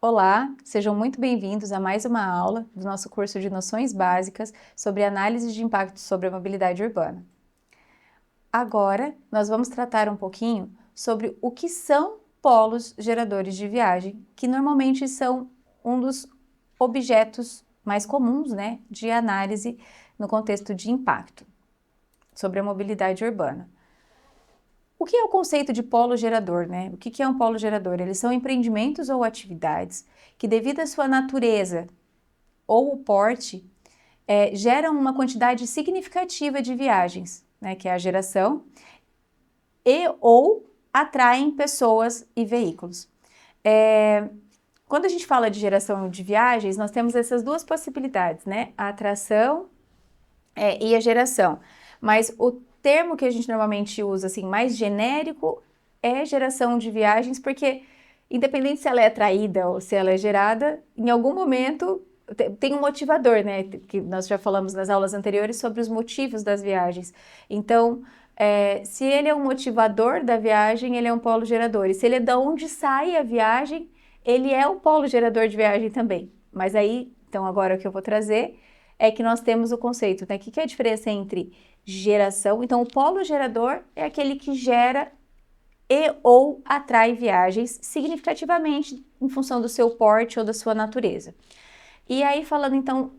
Olá, sejam muito bem-vindos a mais uma aula do nosso curso de Noções Básicas sobre Análise de Impacto sobre a Mobilidade Urbana. Agora, nós vamos tratar um pouquinho sobre o que são polos geradores de viagem, que normalmente são um dos objetos mais comuns, de análise no contexto de impacto sobre a mobilidade urbana. O que é o conceito de polo gerador, O que é um polo gerador? Eles são empreendimentos ou atividades que, devido à sua natureza ou o porte, geram uma quantidade significativa de viagens, que é a geração, e ou atraem pessoas e veículos. Quando a gente fala de geração de viagens, nós temos essas duas possibilidades, a atração e a geração. Mas o termo que a gente normalmente usa, assim, mais genérico, é geração de viagens, porque independente se ela é atraída ou se ela é gerada, em algum momento tem um motivador, que nós já falamos nas aulas anteriores sobre os motivos das viagens. Então, se ele é um motivador da viagem, ele é um polo gerador. E se ele é de onde sai a viagem, ele é um polo gerador de viagem também. Mas aí, então agora o que eu vou trazer é que nós temos o conceito, O que é a diferença entre geração? Então, o polo gerador é aquele que gera e ou atrai viagens significativamente em função do seu porte ou da sua natureza. E aí, falando então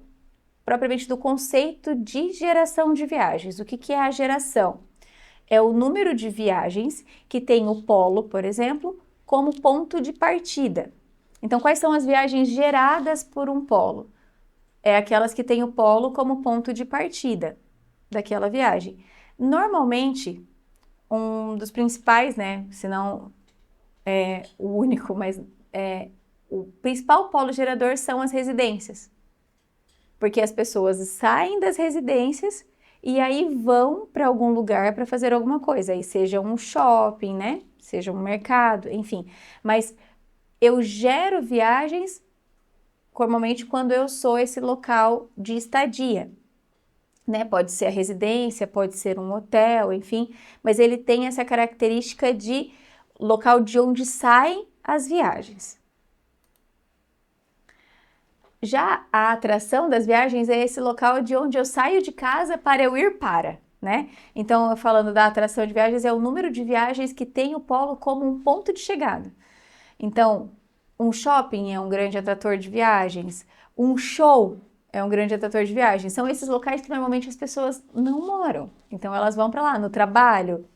propriamente do conceito de geração de viagens, o que é a geração? É o número de viagens que tem o polo, por exemplo, como ponto de partida. Então, quais são as viagens geradas por um polo? É aquelas que têm o polo como ponto de partida daquela viagem. Normalmente, um dos principais, se não o único, mas o principal polo gerador são as residências. Porque as pessoas saem das residências e aí vão para algum lugar para fazer alguma coisa, aí seja um shopping, seja um mercado, enfim. Mas eu gero viagens normalmente quando eu sou esse local de estadia, Pode ser a residência, pode ser um hotel, enfim, mas ele tem essa característica de local de onde saem as viagens. Já a atração das viagens é esse local de onde eu saio de casa para eu ir para, Então, falando da atração de viagens, é o número de viagens que tem o polo como um ponto de chegada. Então, um shopping é um grande atrator de viagens, um show é um grande atrator de viagens. São esses locais que normalmente as pessoas não moram. Então, elas vão para lá, no trabalho,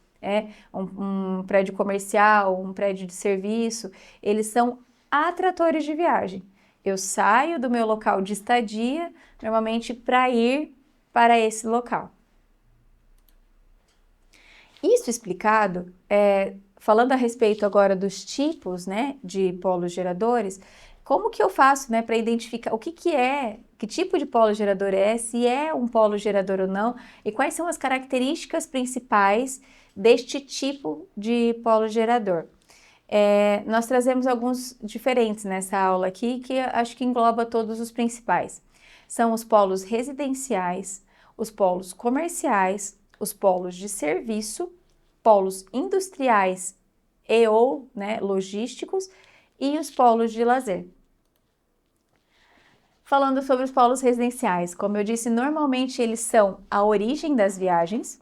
um prédio comercial, um prédio de serviço, eles são atratores de viagem. Eu saio do meu local de estadia, normalmente para ir para esse local. Isso explicado, falando a respeito agora dos tipos, de polos geradores, como que eu faço, para identificar o que tipo de polo gerador é, se é um polo gerador ou não, e quais são as características principais deste tipo de polo gerador. Nós trazemos alguns diferentes nessa aula aqui, que acho que engloba todos os principais. São os polos residenciais, os polos comerciais, os polos de serviço, polos industriais e ou logísticos e os polos de lazer. Falando sobre os polos residenciais, como eu disse, normalmente eles são a origem das viagens,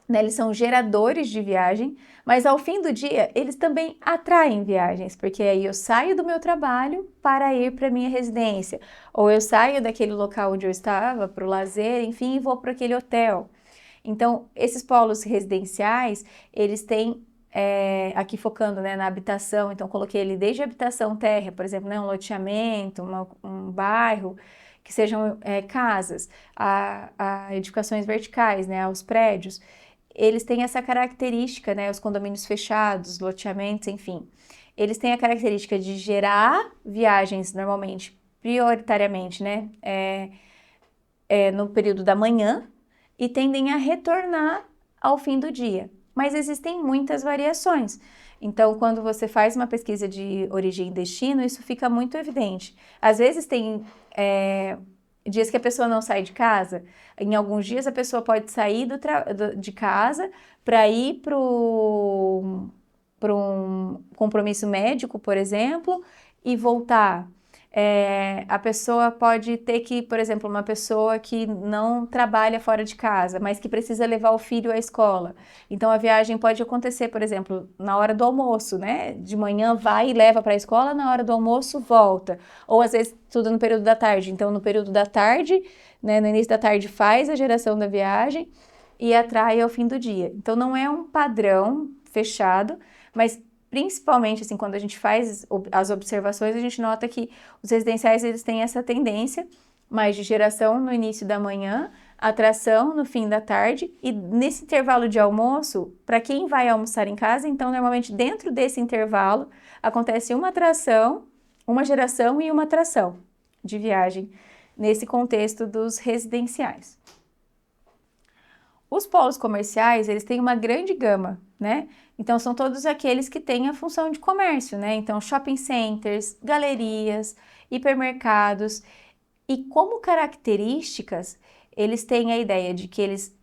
eles são geradores de viagem, mas ao fim do dia eles também atraem viagens, porque aí eu saio do meu trabalho para ir para minha residência, ou eu saio daquele local onde eu estava para o lazer, enfim, e vou para aquele hotel. Então, esses polos residenciais, eles têm, aqui focando na habitação, então coloquei ele desde a habitação térrea, por exemplo, um loteamento, um bairro, que sejam casas, a edificações verticais, aos prédios, eles têm essa característica, os condomínios fechados, loteamentos, enfim, eles têm a característica de gerar viagens, normalmente, prioritariamente, no período da manhã, e tendem a retornar ao fim do dia. Mas existem muitas variações. Então, quando você faz uma pesquisa de origem e destino, isso fica muito evidente. Às vezes tem dias que a pessoa não sai de casa. Em alguns dias a pessoa pode sair de casa para ir para um compromisso médico, por exemplo, e voltar. A pessoa pode ter que, por exemplo, uma pessoa que não trabalha fora de casa, mas que precisa levar o filho à escola. Então a viagem pode acontecer, por exemplo, na hora do almoço, né? De manhã vai e leva para a escola, na hora do almoço volta. Ou às vezes tudo no período da tarde. Então no período da tarde, né, no início da tarde faz a geração da viagem e atrai ao fim do dia. Então não é um padrão fechado, mas principalmente assim, quando a gente faz as observações, a gente nota que os residenciais eles têm essa tendência mais de geração no início da manhã, atração no fim da tarde e nesse intervalo de almoço, para quem vai almoçar em casa, então normalmente dentro desse intervalo acontece uma atração, uma geração e uma atração de viagem nesse contexto dos residenciais. Os polos comerciais, eles têm uma grande gama, né? Então, são todos aqueles que têm a função de comércio, né? Então, shopping centers, galerias, hipermercados. E como características, eles têm a ideia de que eles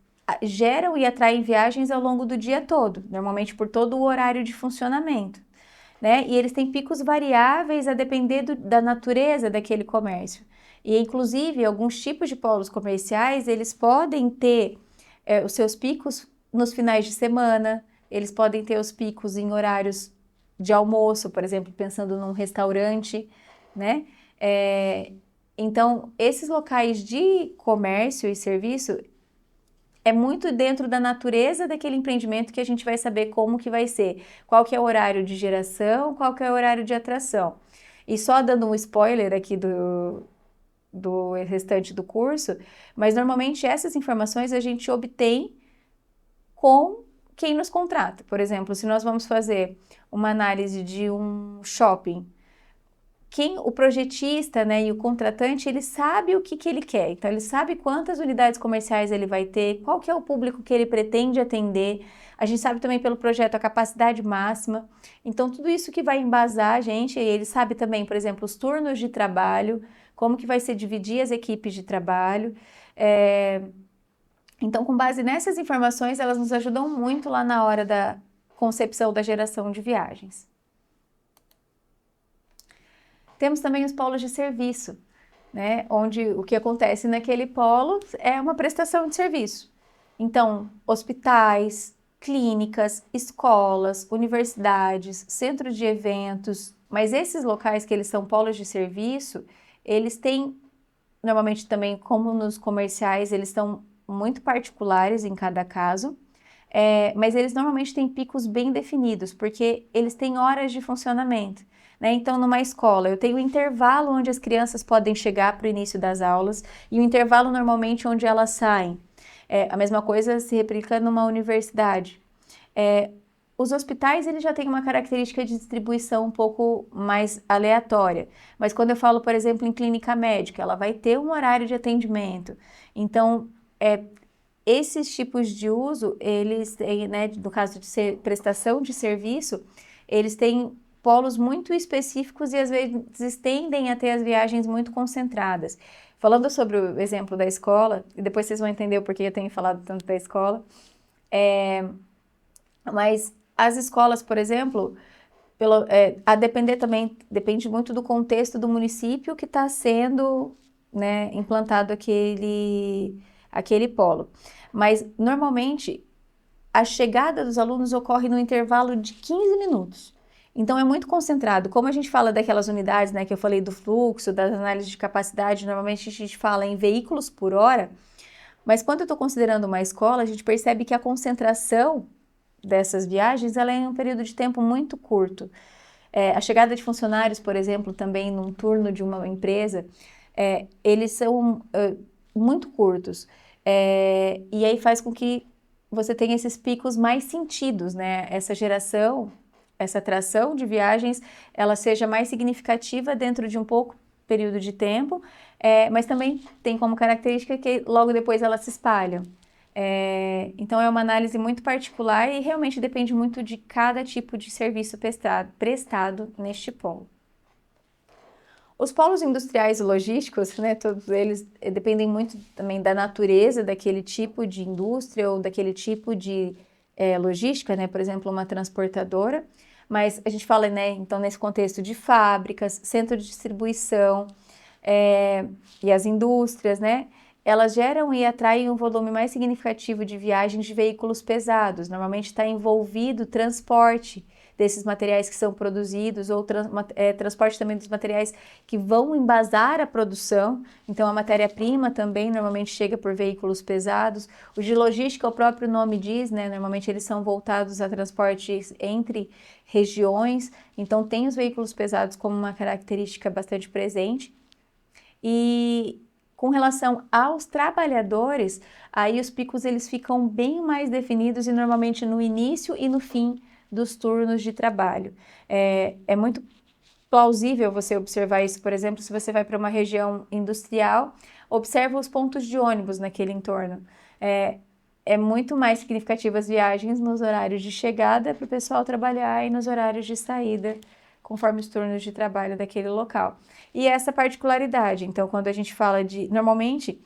geram e atraem viagens ao longo do dia todo, normalmente por todo o horário de funcionamento, né? E eles têm picos variáveis a depender da natureza daquele comércio. E, inclusive, alguns tipos de polos comerciais, eles podem ter os seus picos nos finais de semana, eles podem ter os picos em horários de almoço, por exemplo, pensando num restaurante, né? Então, esses locais de comércio e serviço é muito dentro da natureza daquele empreendimento que a gente vai saber como que vai ser, qual que é o horário de geração, qual que é o horário de atração. E só dando um spoiler aqui do restante do curso, mas normalmente essas informações a gente obtém com quem nos contrata. Por exemplo, se nós vamos fazer uma análise de um shopping, o projetista, né, e o contratante, ele sabe o que ele quer. Então, ele sabe quantas unidades comerciais ele vai ter, qual que é o público que ele pretende atender. A gente sabe também pelo projeto a capacidade máxima. Então, tudo isso que vai embasar a gente, ele sabe também, por exemplo, os turnos de trabalho, como que vai ser dividir as equipes de trabalho. Então, com base nessas informações, elas nos ajudam muito lá na hora da concepção da geração de viagens. Temos também os polos de serviço, né? Onde o que acontece naquele polo é uma prestação de serviço. Então, hospitais, clínicas, escolas, universidades, centros de eventos, mas esses locais que eles são polos de serviço, eles têm, normalmente também, como nos comerciais, eles são muito particulares em cada caso, mas eles normalmente têm picos bem definidos, porque eles têm horas de funcionamento. Né? Então, numa escola, eu tenho um intervalo onde as crianças podem chegar para o início das aulas e um intervalo normalmente onde elas saem. A mesma coisa se replica numa universidade. Os hospitais eles já têm uma característica de distribuição um pouco mais aleatória, mas quando eu falo, por exemplo, em clínica médica, ela vai ter um horário de atendimento. Então, esses tipos de uso, eles têm, né, no caso de prestação de serviço, eles têm polos muito específicos e às vezes tendem a ter as viagens muito concentradas. Falando sobre o exemplo da escola, e depois vocês vão entender o porquê eu tenho falado tanto da escola, mas as escolas, por exemplo, a depender também, depende muito do contexto do município que está sendo, né, implantado aquele polo. Mas, normalmente, a chegada dos alunos ocorre no intervalo de 15 minutos. Então, é muito concentrado. Como a gente fala daquelas unidades, né, que eu falei do fluxo, das análises de capacidade, normalmente a gente fala em veículos por hora, mas quando eu estou considerando uma escola, a gente percebe que a concentração dessas viagens, ela é em um período de tempo muito curto. A chegada de funcionários, por exemplo, também num turno de uma empresa, eles são muito curtos. E aí faz com que você tenha esses picos mais sentidos, né? Essa geração, essa atração de viagens, ela seja mais significativa dentro de um pouco período de tempo, mas também tem como característica que logo depois elas se espalham. Então, é uma análise muito particular e realmente depende muito de cada tipo de serviço prestado neste polo. Os polos industriais e logísticos, né, todos eles dependem muito também da natureza daquele tipo de indústria ou daquele tipo de logística, né, por exemplo, uma transportadora, mas a gente fala, né, então, nesse contexto de fábricas, centro de distribuição, e as indústrias, né, elas geram e atraem um volume mais significativo de viagens de veículos pesados. Normalmente está envolvido transporte desses materiais que são produzidos ou transporte também dos materiais que vão embasar a produção. Então, a matéria-prima também normalmente chega por veículos pesados. O de logística, o próprio nome diz, né? Normalmente eles são voltados a transportes entre regiões. Então, tem os veículos pesados como uma característica bastante presente. E com relação aos trabalhadores, aí os picos eles ficam bem mais definidos e normalmente no início e no fim dos turnos de trabalho. É muito plausível você observar isso, por exemplo, se você vai para uma região industrial, observa os pontos de ônibus naquele entorno. É muito mais significativo as viagens nos horários de chegada para o pessoal trabalhar e nos horários de saída, conforme os turnos de trabalho daquele local. E essa particularidade, então, quando a gente fala normalmente,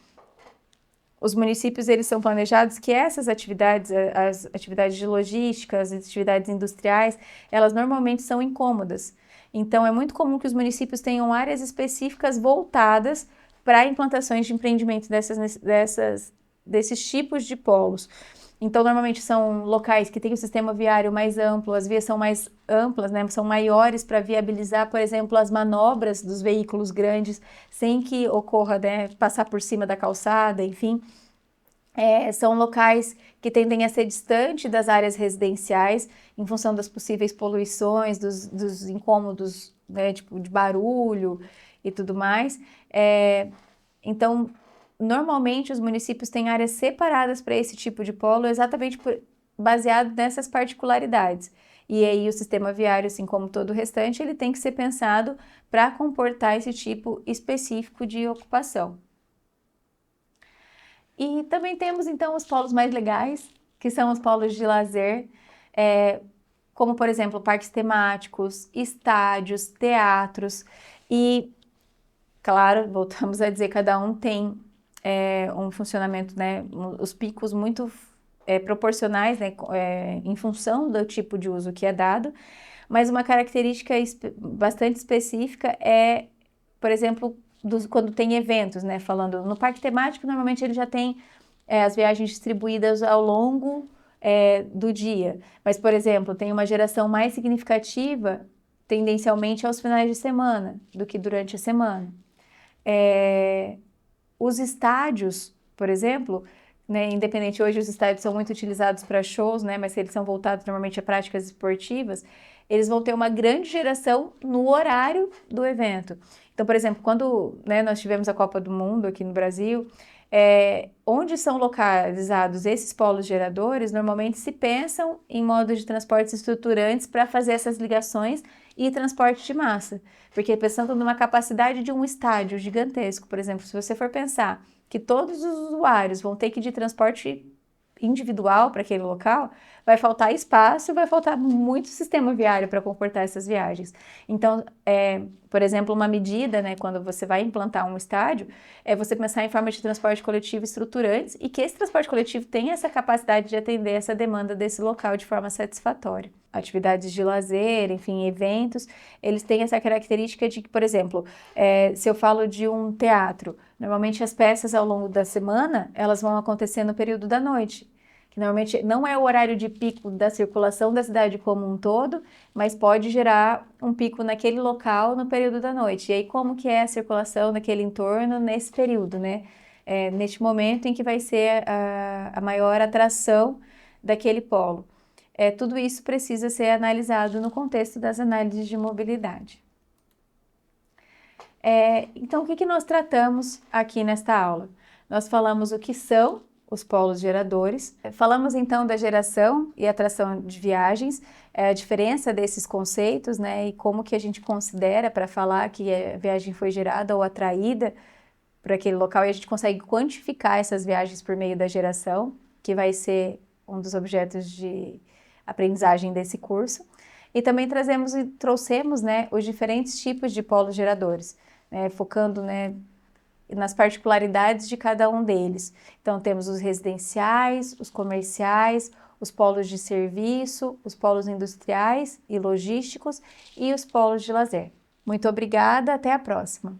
os municípios, eles são planejados que essas atividades, as atividades de logística, as atividades industriais, elas normalmente são incômodas. Então, é muito comum que os municípios tenham áreas específicas voltadas para implantações de empreendimento desses tipos de polos. Então, normalmente são locais que têm um sistema viário mais amplo, as vias são mais amplas, né, são maiores para viabilizar, por exemplo, as manobras dos veículos grandes, sem que ocorra, né, passar por cima da calçada, enfim. São locais que tendem a ser distante das áreas residenciais, em função das possíveis poluições, dos incômodos, né, tipo de barulho e tudo mais. Então, normalmente os municípios têm áreas separadas para esse tipo de polo, exatamente baseado nessas particularidades. E aí o sistema viário, assim como todo o restante, ele tem que ser pensado para comportar esse tipo específico de ocupação. E também temos, então, os polos mais legais, que são os polos de lazer, como, por exemplo, parques temáticos, estádios, teatros. E, claro, voltamos a dizer, cada um tem um funcionamento, né, os picos muito proporcionais, né, em função do tipo de uso que é dado, mas uma característica bastante específica é, por exemplo, quando tem eventos, né, falando no parque temático, normalmente ele já tem as viagens distribuídas ao longo do dia, mas, por exemplo, tem uma geração mais significativa tendencialmente aos finais de semana do que durante a semana. Os estádios, por exemplo, né, independente, hoje os estádios são muito utilizados para shows, né, mas eles são voltados normalmente a práticas esportivas, eles vão ter uma grande geração no horário do evento. Então, por exemplo, quando, né, nós tivemos a Copa do Mundo aqui no Brasil, onde são localizados esses polos geradores, normalmente se pensam em modos de transportes estruturantes para fazer essas ligações e transporte de massa. Porque pensando numa capacidade de um estádio gigantesco, por exemplo, se você for pensar que todos os usuários vão ter que ir de transporte individual para aquele local, vai faltar espaço, vai faltar muito sistema viário para comportar essas viagens. Então, por exemplo, uma medida, né, quando você vai implantar um estádio, é você pensar em formas de transporte coletivo estruturantes e que esse transporte coletivo tenha essa capacidade de atender essa demanda desse local de forma satisfatória. Atividades de lazer, enfim, eventos, eles têm essa característica de que, por exemplo, se eu falo de um teatro, normalmente as peças ao longo da semana, elas vão acontecer no período da noite, que normalmente não é o horário de pico da circulação da cidade como um todo, mas pode gerar um pico naquele local no período da noite. E aí como que é a circulação naquele entorno nesse período, né? Neste momento em que vai ser a maior atração daquele polo. Tudo isso precisa ser analisado no contexto das análises de mobilidade. Então, o que nós tratamos aqui nesta aula? Nós falamos o que são os polos geradores, falamos então da geração e atração de viagens, a diferença desses conceitos, né, e como que a gente considera para falar que a viagem foi gerada ou atraída para aquele local, e a gente consegue quantificar essas viagens por meio da geração, que vai ser um dos objetos de aprendizagem desse curso. E também trouxemos, né, os diferentes tipos de polos geradores, né, focando, né, nas particularidades de cada um deles. Então, temos os residenciais, os comerciais, os polos de serviço, os polos industriais e logísticos e os polos de lazer. Muito obrigada, até a próxima!